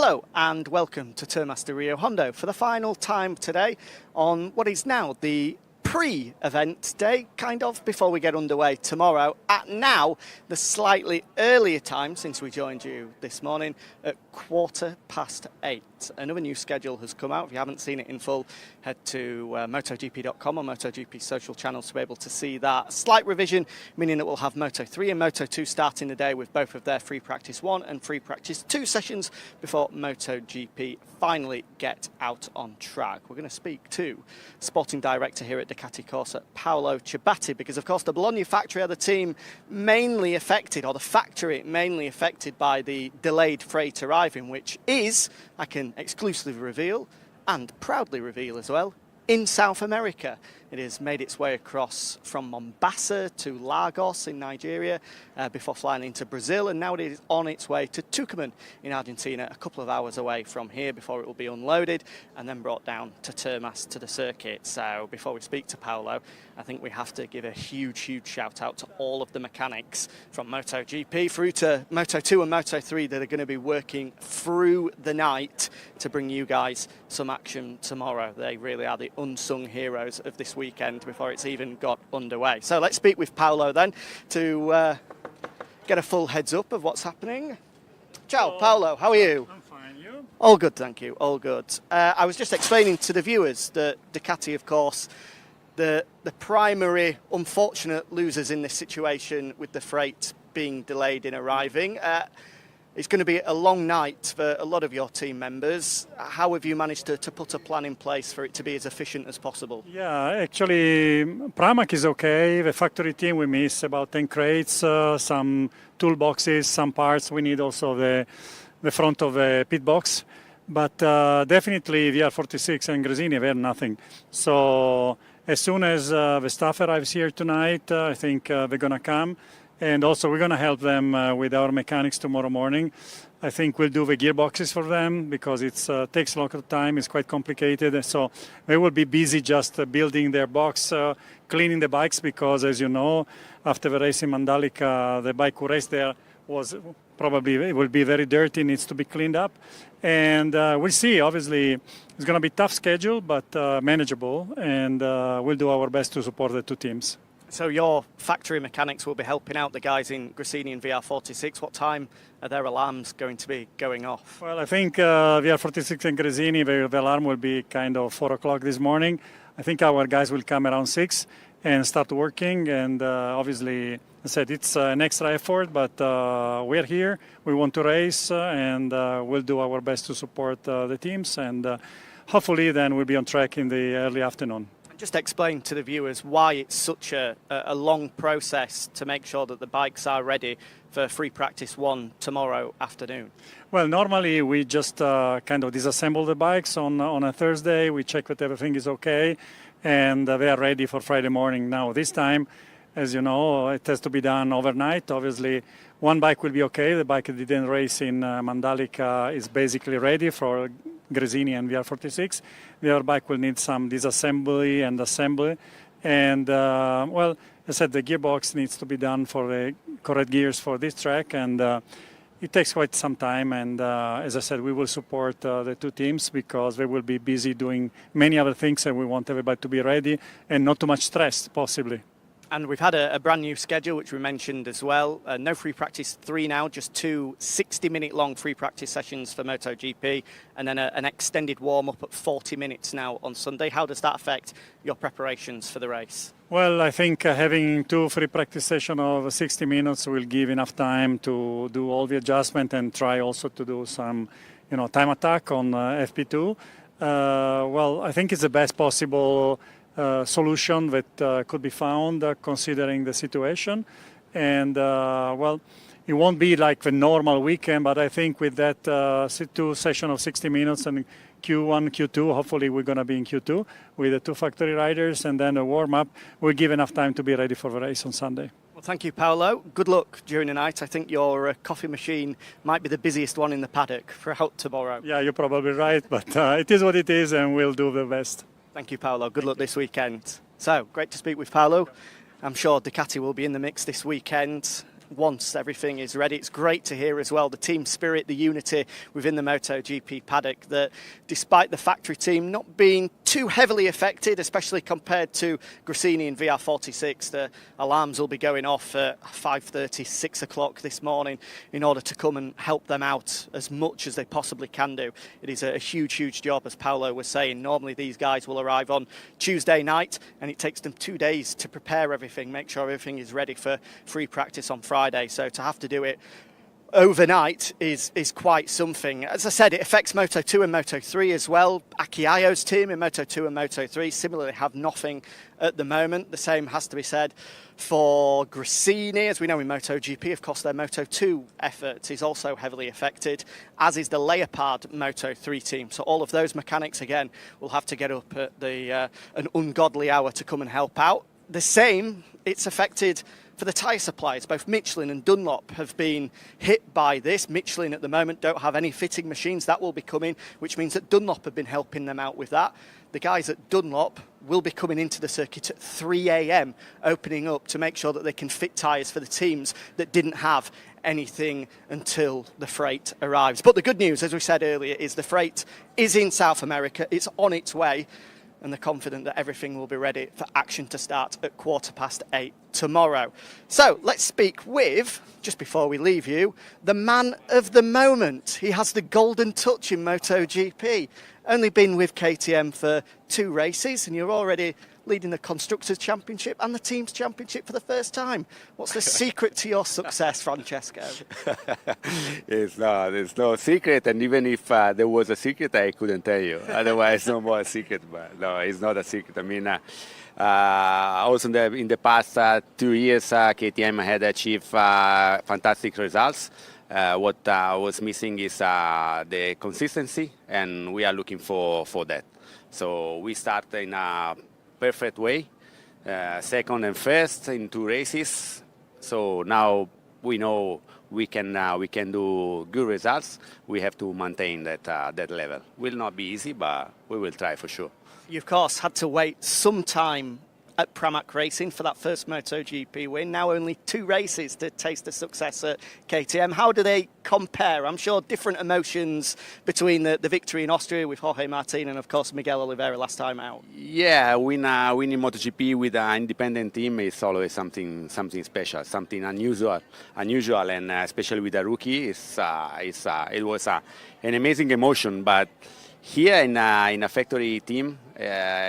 Hello and welcome to Termas de Rio Hondo for the final time today on what is now the pre-event day, kind of, before we get underway tomorrow at now the slightly earlier time since we joined you this morning at 8:15. Another new schedule has come out. If you haven't seen it in full, head to MotoGP.com or MotoGP social channels to be able to see that. A slight revision, meaning that we'll have Moto3 and Moto2 starting the day with both of their free practice 1 and free practice 2 sessions before MotoGP finally get out on track. We're going to speak to sporting director here at Ducati Corsa, Paolo Ciabatti, because of course the Bologna factory are the team mainly affected, or the factory mainly affected by the delayed freight arriving, which is, I can exclusively reveal, and proudly reveal as well, in South America. It has made its way across from Mombasa to Lagos in Nigeria before flying into Brazil, and now it is on its way to Tucumán in Argentina, a couple of hours away from here before it will be unloaded and then brought down to Termas to the circuit. So before we speak to Paolo, I think we have to give a huge shout out to all of the mechanics from MotoGP through to Moto2 and Moto3 that are going to be working through the night to bring you guys some action tomorrow. They really are the unsung heroes of this weekend before it's even got underway. So let's speak with Paolo then to get a full heads up of what's happening. Ciao, Paolo, how are you? I'm fine, you? All good, thank you, all good. I was just explaining to the viewers that Ducati, of course, the primary unfortunate losers in this situation with the freight being delayed in arriving. It's going to be a long night for a lot of your team members. How have you managed to put a plan in place for it to be as efficient as possible? Yeah, actually, Pramac is okay. The factory team, we miss about 10 crates, some toolboxes, some parts. We need also the front of the pit box. But definitely VR46 and Gresini, they have nothing. So as soon as the staff arrives here tonight, I think they're going to come. And also we're going to help them with our mechanics tomorrow morning. I think we'll do the gearboxes for them because it takes a lot of time. It's quite complicated. So they will be busy just building their box, cleaning the bikes because, as you know, after the race in Mandalika, the bike who raced there was probably, it will be very dirty, needs to be cleaned up. And we'll see. Obviously, it's going to be a tough schedule, but manageable. And we'll do our best to support the two teams. So your factory mechanics will be helping out the guys in Gresini and VR46. What time are their alarms going to be going off? Well, I think VR46 and Gresini, the alarm will be kind of 4 o'clock this morning. I think our guys will come around 6 and start working. And obviously, I said it's an extra effort, but we're here. We want to race, and we'll do our best to support the teams. And hopefully then we'll be on track in the early afternoon. Just explain to the viewers why it's such a long process to make sure that the bikes are ready for free practice 1 tomorrow afternoon. Well, normally we just kind of disassemble the bikes on a Thursday. We check that everything is okay, and they are ready for Friday morning. Now, this time, as you know, it has to be done overnight. Obviously, one bike will be okay. The bike that didn't race in Mandalika is basically ready for Gresini and VR46. The other bike will need some disassembly and assembly. And, well, as I said, the gearbox needs to be done for the correct gears for this track. And it takes quite some time. And as I said, we will support the two teams because they will be busy doing many other things. And we want everybody to be ready and not too much stress, possibly. And we've had a brand new schedule, which we mentioned as well. No free practice 3 now, just 2 60-minute long free practice sessions for MotoGP, and then an extended warm-up at 40 minutes now on Sunday. How does that affect your preparations for the race? Well, I think having 2 free practice sessions of 60 minutes will give enough time to do all the adjustment and try also to do some, time attack on FP2. Well, I think it's the best possible solution that could be found considering the situation. And well, it won't be like the normal weekend, but I think with that 2 session of 60 minutes and Q1, Q2, hopefully we're going to be in Q2 with the 2 factory riders and then a warm-up, we'll give enough time to be ready for the race on Sunday. Well, thank you, Paolo. Good luck during the night. I think your coffee machine might be the busiest one in the paddock throughout tomorrow. Yeah, you're probably right, but it is what it is and we'll do the best. Thank you, Paolo. Good luck this weekend. So, great to speak with Paolo. I'm sure Ducati will be in the mix this weekend. once everything is ready. It's great to hear as well the team spirit, the unity within the MotoGP paddock, that despite the factory team not being too heavily affected, especially compared to Gresini and VR46, the alarms will be going off at 5:30, 6 o'clock this morning in order to come and help them out as much as they possibly can do. It is a huge, huge job, as Paolo was saying. Normally these guys will arrive on Tuesday night and it takes them 2 days to prepare everything, make sure everything is ready for free practice on Friday. So to have to do it overnight is quite something. As I said, it affects Moto2 and Moto3 as well. Akiayo's team in Moto2 and Moto3 similarly have nothing at the moment. The same has to be said for Gresini. As we know in MotoGP, of course, their Moto2 effort is also heavily affected, as is the Leopard Moto3 team. So all of those mechanics, again, will have to get up at an ungodly hour to come and help out. The same, it's affected for the tyre suppliers. Both Michelin and Dunlop have been hit by this. Michelin at the moment don't have any fitting machines. That will be coming, which means that Dunlop have been helping them out with that. The guys at Dunlop will be coming into the circuit at 3 a.m, opening up to make sure that they can fit tyres for the teams that didn't have anything until the freight arrives. But the good news, as we said earlier, is the freight is in South America. It's on its way, and they're confident that everything will be ready for action to start at 8:15 tomorrow. So let's speak with, just before we leave you, the man of the moment. He has the golden touch in MotoGP. Only been with KTM for 2 races, and you're already leading the Constructors' Championship and the Teams' Championship for the first time. What's the secret to your success, Francesco? It's no secret, and even if there was a secret, I couldn't tell you. Otherwise, no more secret. But no, it's not a secret. I mean, also in the past 2 years, KTM had achieved fantastic results. What was missing is the consistency, and we are looking for that. So we start in a perfect way, second and first in 2 races. So now we know we can do good results. We have to maintain that level. Will not be easy, but we will try for sure. You, of course, had to wait some time at Pramac Racing for that first MotoGP win. Now only 2 races to taste the success at KTM. How do they compare? I'm sure different emotions between the victory in Austria with Jorge Martin and, of course, Miguel Oliveira last time out. Yeah, winning MotoGP with an independent team is always something special, something unusual, and especially with a rookie, it was an amazing emotion. But here in a factory team,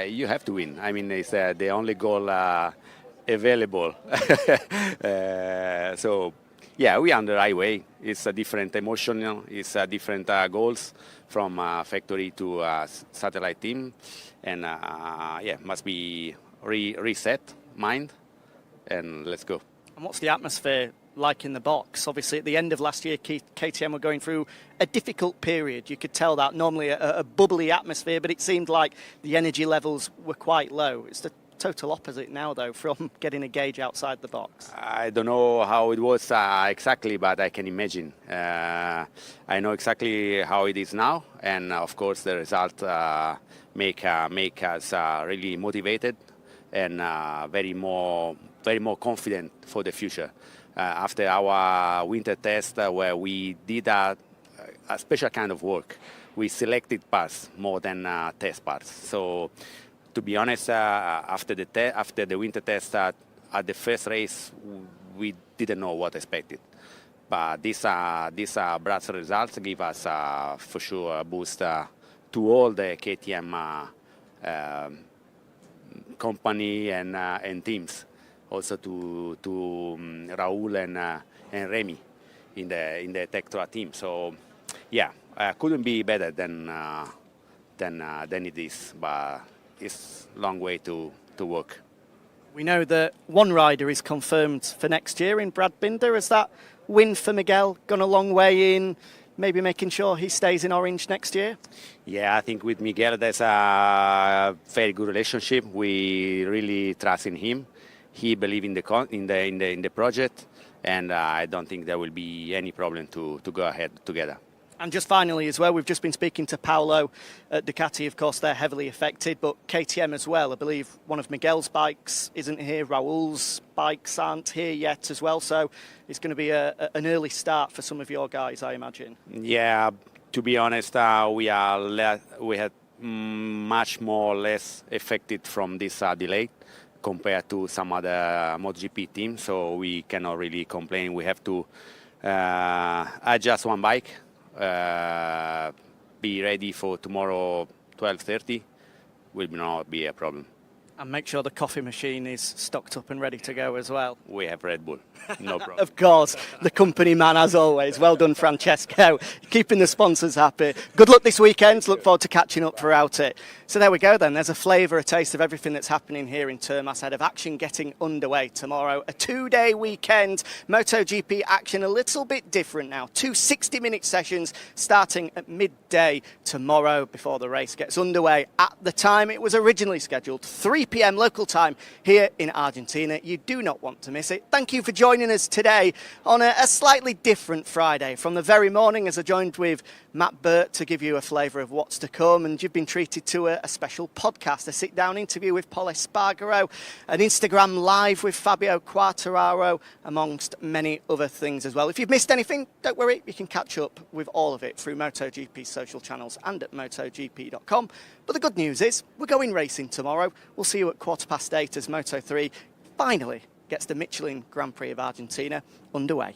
you have to win. I mean, it's the only goal available. So, yeah, we are on the right way. It's a different emotional, it's a different goals from factory to satellite team. And, yeah, must be reset mind, and let's go. And what's the atmosphere like in the box? Obviously, at the end of last year, KTM were going through a difficult period. You could tell that. Normally a bubbly atmosphere, but it seemed like the energy levels were quite low. It's the total opposite now, though, from getting a gauge outside the box. I don't know how it was exactly, but I can imagine. I know exactly how it is now, and of course the result make us really motivated and very more confident for the future. After our winter test, where we did a special kind of work, we selected parts more than test parts. So, to be honest, after the winter test at the first race, we didn't know what expected. But these brass results give us for sure a boost to all the KTM company and teams. Also to Raul and Remy in the Tectra team. So yeah, couldn't be better than it is, but it's a long way to work. We know that one rider is confirmed for next year in Brad Binder. Has that win for Miguel gone a long way in maybe making sure he stays in Orange next year? Yeah, I think with Miguel there's a very good relationship. We really trust in him. He believes in the project, and I don't think there will be any problem to go ahead together. And just finally as well, we've just been speaking to Paolo at Ducati. Of course, they're heavily affected, but KTM as well. I believe one of Miguel's bikes isn't here. Raul's bikes aren't here yet as well. So it's going to be an early start for some of your guys, I imagine. Yeah, to be honest, we had much more or less affected from this delay compared to some other MotoGP teams. So we cannot really complain. We have to adjust one bike. Be ready for tomorrow 12:30 will not be a problem. And make sure the coffee machine is stocked up and ready to go as well. We have Red Bull, no problem. Of course, the company man as always. Well done, Francesco. Keeping the sponsors happy. Good luck this weekend. Look forward to catching up throughout it. So there we go then. There's a flavour, a taste of everything that's happening here in Termas ahead of action getting underway tomorrow. A 2-day weekend. MotoGP action a little bit different now. 2 60-minute sessions starting at midday tomorrow before the race gets underway. At the time it was originally scheduled, 3 p.m. local time here in Argentina. You do not want to miss it. Thank you for joining us today on a slightly different Friday. From the very morning as I joined with Matt Burt to give you a flavour of what's to come, and you've been treated to a special podcast, a sit-down interview with Paul Espargaro, an Instagram live with Fabio Quartararo, amongst many other things as well. If you've missed anything, don't worry, you can catch up with all of it through MotoGP's social channels and at motogp.com. But the good news is we're going racing tomorrow. We'll see you at 8:15 as Moto3 finally gets the Michelin Grand Prix of Argentina underway.